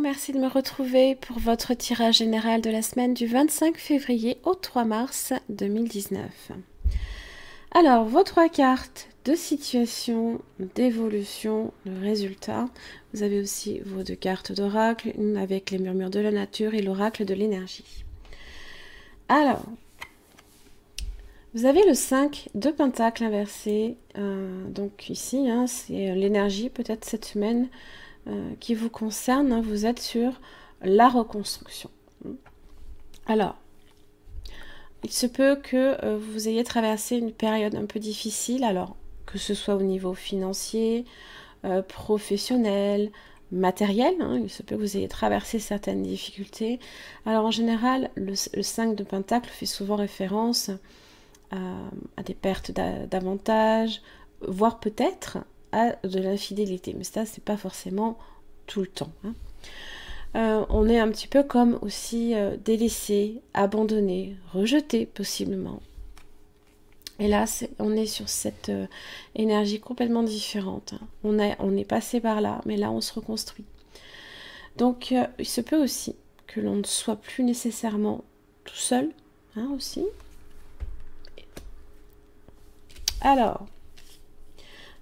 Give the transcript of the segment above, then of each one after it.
merci de me retrouver pour votre tirage général de la semaine du 25 février au 3 mars 2019. Alors, vos 3 cartes de situation, d'évolution, de résultat. Vous avez aussi vos 2 cartes d'oracle, une avec les murmures de la nature et l'oracle de l'énergie. Alors, vous avez le 5 de Pentacle inversé, donc ici, c'est l'énergie peut-être cette semaine qui vous concerne, vous êtes sur la reconstruction. Alors, il se peut que vous ayez traversé une période un peu difficile, alors que ce soit au niveau financier, professionnel, matériel, il se peut que vous ayez traversé certaines difficultés. Alors en général, le 5 de Pentacle fait souvent référence à des pertes d'avantages, voire peut-être à de l'infidélité, mais ça c'est pas forcément tout le temps. On est un petit peu comme aussi délaissé, abandonné, rejeté possiblement. Et là, on est sur cette énergie complètement différente. On est passé par là, mais là on se reconstruit. Donc il se peut aussi que l'on ne soit plus nécessairement tout seul, aussi. Alors,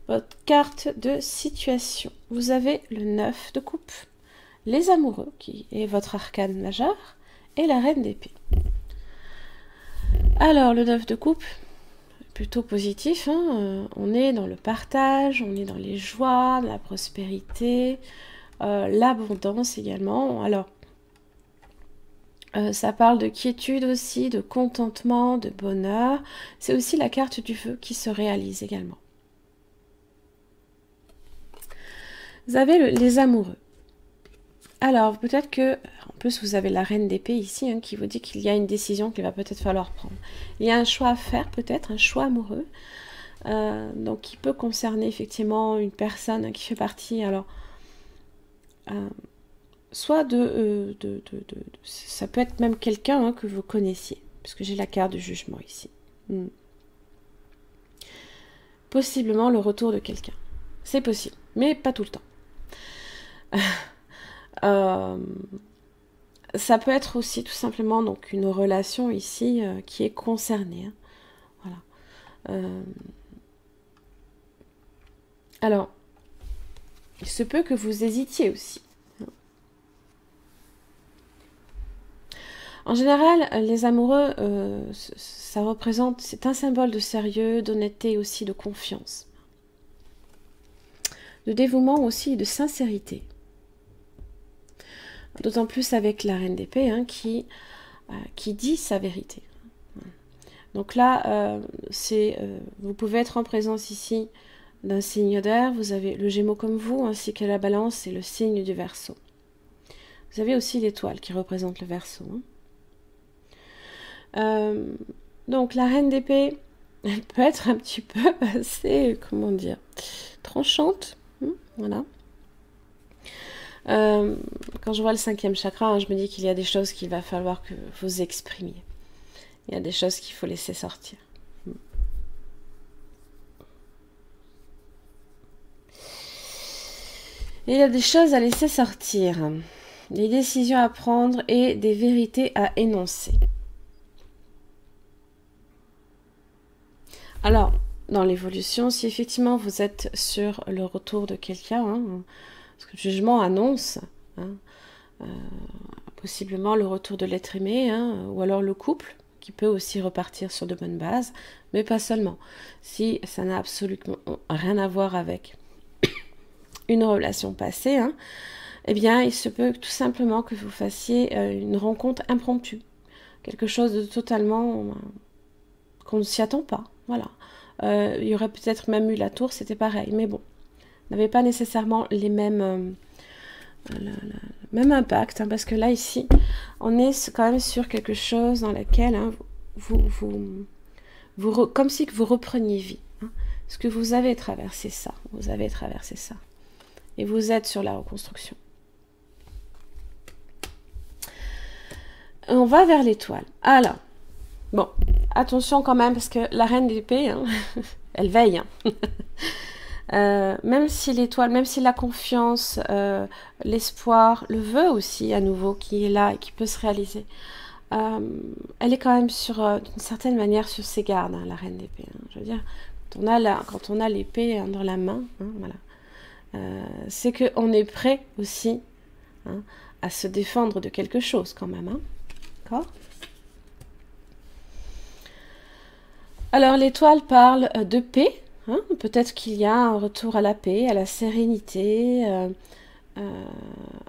votre carte de situation. Vous avez le 9 de coupe, les amoureux, qui est votre arcane majeur, et la reine d'épée. Alors, le 9 de coupe, plutôt positif, on est dans le partage, on est dans les joies, la prospérité, l'abondance également. Alors, ça parle de quiétude aussi, de contentement, de bonheur. C'est aussi la carte du feu qui se réalise également. Vous avez les amoureux. Alors, peut-être que, en plus, vous avez la reine d'épée ici, qui vous dit qu'il y a une décision qu'il va peut-être falloir prendre. Il y a un choix à faire, peut-être, un choix amoureux, donc qui peut concerner effectivement une personne qui fait partie, alors, soit ça peut être même quelqu'un que vous connaissiez, puisque j'ai la carte du jugement ici. Possiblement le retour de quelqu'un. C'est possible, mais pas tout le temps. Ça peut être aussi tout simplement donc une relation ici qui est concernée. Voilà. Alors, il se peut que vous hésitiez aussi. En général, les amoureux, ça représente, c'est un symbole de sérieux, d'honnêteté et aussi de confiance. De dévouement aussi et de sincérité. D'autant plus avec la reine d'épée qui dit sa vérité. Donc là, vous pouvez être en présence ici d'un signe d'air. Vous avez le Gémeaux comme vous, ainsi que la Balance et le signe du Verseau. Vous avez aussi l'étoile qui représente le Verseau. Donc la reine d'épée, elle peut être un petit peu assez, comment dire, tranchante. Voilà. Quand je vois le 5e chakra, je me dis qu'il y a des choses qu'il va falloir que vous exprimiez. Il y a des choses qu'il faut laisser sortir. Et il y a des choses à laisser sortir. Des décisions à prendre et des vérités à énoncer. Alors, dans l'évolution, si effectivement vous êtes sur le retour de quelqu'un, parce que le jugement annonce possiblement le retour de l'être aimé, ou alors le couple, qui peut aussi repartir sur de bonnes bases, mais pas seulement. Si ça n'a absolument rien à voir avec une relation passée, eh bien, il se peut tout simplement que vous fassiez une rencontre impromptue. Quelque chose de totalement qu'on ne s'y attend pas. Voilà. Il y aurait peut-être même eu la tour, c'était pareil, mais bon. N'avait pas nécessairement les mêmes même impact, parce que là ici on est quand même sur quelque chose dans lequel comme si que vous repreniez vie, parce que vous avez traversé ça, et vous êtes sur la reconstruction. On va vers l'étoile. Alors, bon, attention quand même, parce que la reine d'épée, elle veille. Même si l'étoile, même si la confiance, l'espoir, le vœu aussi à nouveau qui est là et qui peut se réaliser, elle est quand même d'une certaine manière sur ses gardes, hein, la reine d'épée. Hein. Je veux dire, quand on a l'épée dans la main, hein, voilà, c'est qu'on est prêt aussi hein, à se défendre de quelque chose quand même. Hein. D'accord ? Alors l'étoile parle de paix. Hein, peut-être qu'il y a un retour à la paix, à la sérénité.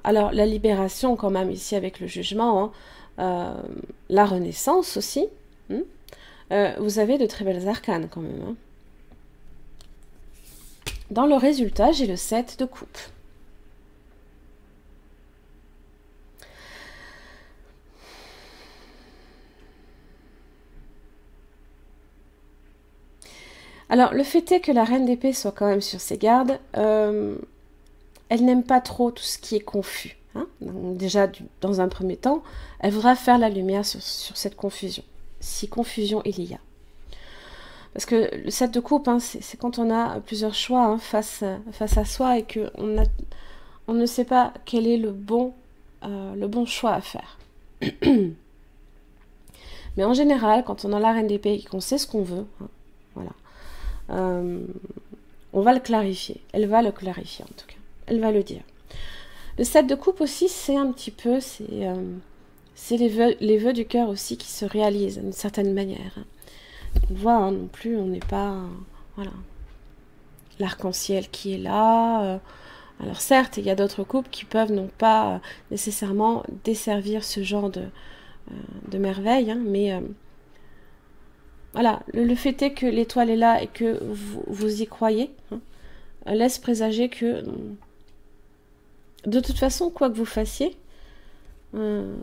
Alors la libération quand même ici avec le jugement. Hein, la renaissance aussi. Hein. Vous avez de très belles arcanes quand même. Hein. Dans le résultat, j'ai le 7 de coupe. Alors, le fait est que la reine d'épée soit quand même sur ses gardes. Elle n'aime pas trop tout ce qui est confus. Hein. Donc, déjà, dans un premier temps, elle voudra faire la lumière sur cette confusion. Si confusion il y a. Parce que le 7 de coupe, hein, c'est quand on a plusieurs choix hein, face à soi et qu'on ne sait pas quel est le bon choix à faire. Mais en général, quand on a la reine d'épée et qu'on sait ce qu'on veut, hein, voilà, on va le clarifier. Elle va le clarifier en tout cas. Elle va le dire. Le 7 de coupe aussi, c'est un petit peu, c'est les vœux du cœur aussi qui se réalisent d'une certaine manière. On voit hein, non plus, on n'est pas, voilà, l'arc-en-ciel qui est là. Alors certes, il y a d'autres couples qui peuvent non pas nécessairement desservir ce genre de merveille, hein, mais voilà, le fait est que l'étoile est là et que vous y croyez, hein, laisse présager que de toute façon, quoi que vous fassiez, vous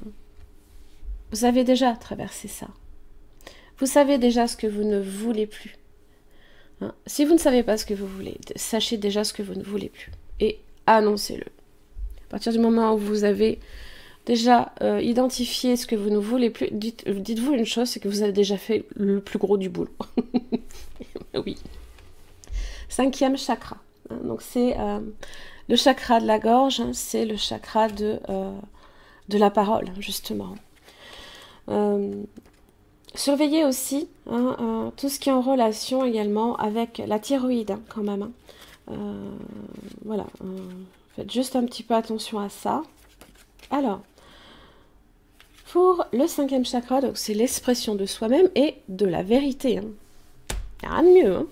avez déjà traversé ça. Vous savez déjà ce que vous ne voulez plus. Hein. Si vous ne savez pas ce que vous voulez, sachez déjà ce que vous ne voulez plus. Et annoncez-le. À partir du moment où vous avez déjà identifié ce que vous ne voulez plus, dites-vous une chose, c'est que vous avez déjà fait le plus gros du boulot. Oui. 5e chakra. Hein, donc c'est le chakra de la gorge, hein, c'est le chakra de la parole, justement. Surveillez aussi hein, tout ce qui est en relation également avec la thyroïde, hein, quand même. Hein. Voilà, faites juste un petit peu attention à ça. Alors, pour le 5e chakra, donc c'est l'expression de soi-même et de la vérité. Hein. Il n'y a rien de mieux. Hein.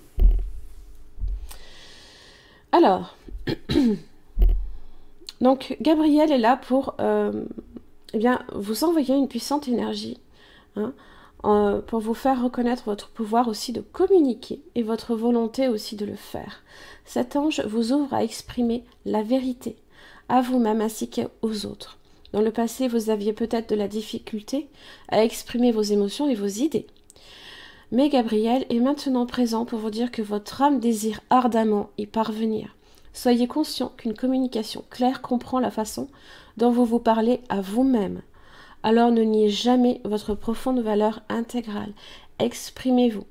Alors, donc Gabriel est là pour eh bien, vous envoyer une puissante énergie. Hein, pour vous faire reconnaître votre pouvoir aussi de communiquer et votre volonté aussi de le faire. Cet ange vous ouvre à exprimer la vérité, à vous-même ainsi qu'aux autres. Dans le passé, vous aviez peut-être de la difficulté à exprimer vos émotions et vos idées. Mais Gabriel est maintenant présent pour vous dire que votre âme désire ardemment y parvenir. Soyez conscient qu'une communication claire comprend la façon dont vous vous parlez à vous-même. Alors ne niez jamais votre profonde valeur intégrale. Exprimez-vous.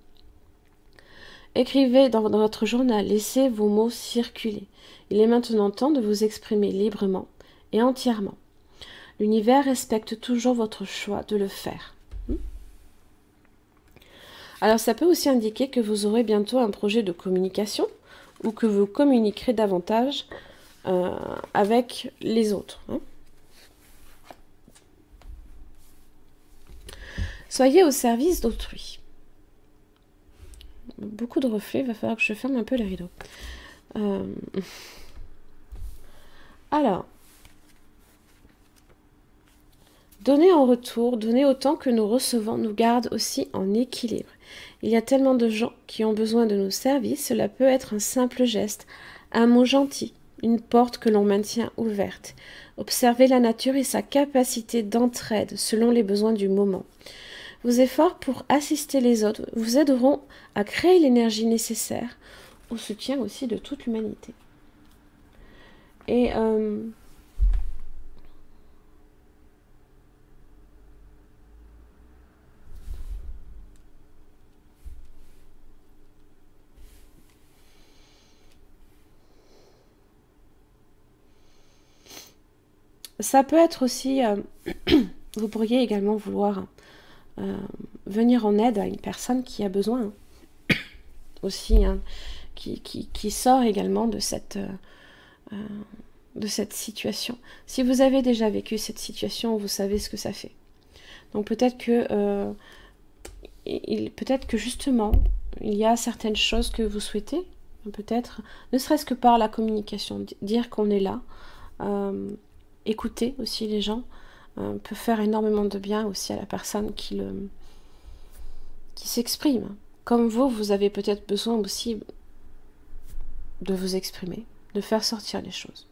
Écrivez dans votre journal, laissez vos mots circuler. Il est maintenant temps de vous exprimer librement et entièrement. L'univers respecte toujours votre choix de le faire. Alors ça peut aussi indiquer que vous aurez bientôt un projet de communication ou que vous communiquerez davantage avec les autres. Hein. Soyez au service d'autrui. Beaucoup de reflets, il va falloir que je ferme un peu les rideaux. Alors, donner en retour, donner autant que nous recevons, nous garde aussi en équilibre. Il y a tellement de gens qui ont besoin de nos services, cela peut être un simple geste, un mot gentil, une porte que l'on maintient ouverte. Observez la nature et sa capacité d'entraide selon les besoins du moment. Vos efforts pour assister les autres vous aideront à créer l'énergie nécessaire au soutien aussi de toute l'humanité. Et Ça peut être aussi, vous pourriez également vouloir venir en aide à une personne qui a besoin aussi, hein, qui sort également de cette situation. Si vous avez déjà vécu cette situation, vous savez ce que ça fait. Donc peut-être que justement, il y a certaines choses que vous souhaitez, peut-être, ne serait-ce que par la communication, dire qu'on est là, écouter aussi les gens, peut faire énormément de bien aussi à la personne qui s'exprime. Comme vous avez peut-être besoin aussi de vous exprimer, de faire sortir les choses.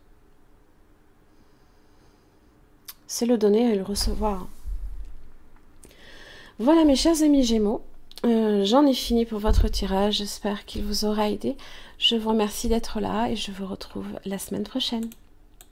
C'est le donner et le recevoir. Voilà mes chers amis Gémeaux, j'en ai fini pour votre tirage, j'espère qu'il vous aura aidé. Je vous remercie d'être là et je vous retrouve la semaine prochaine.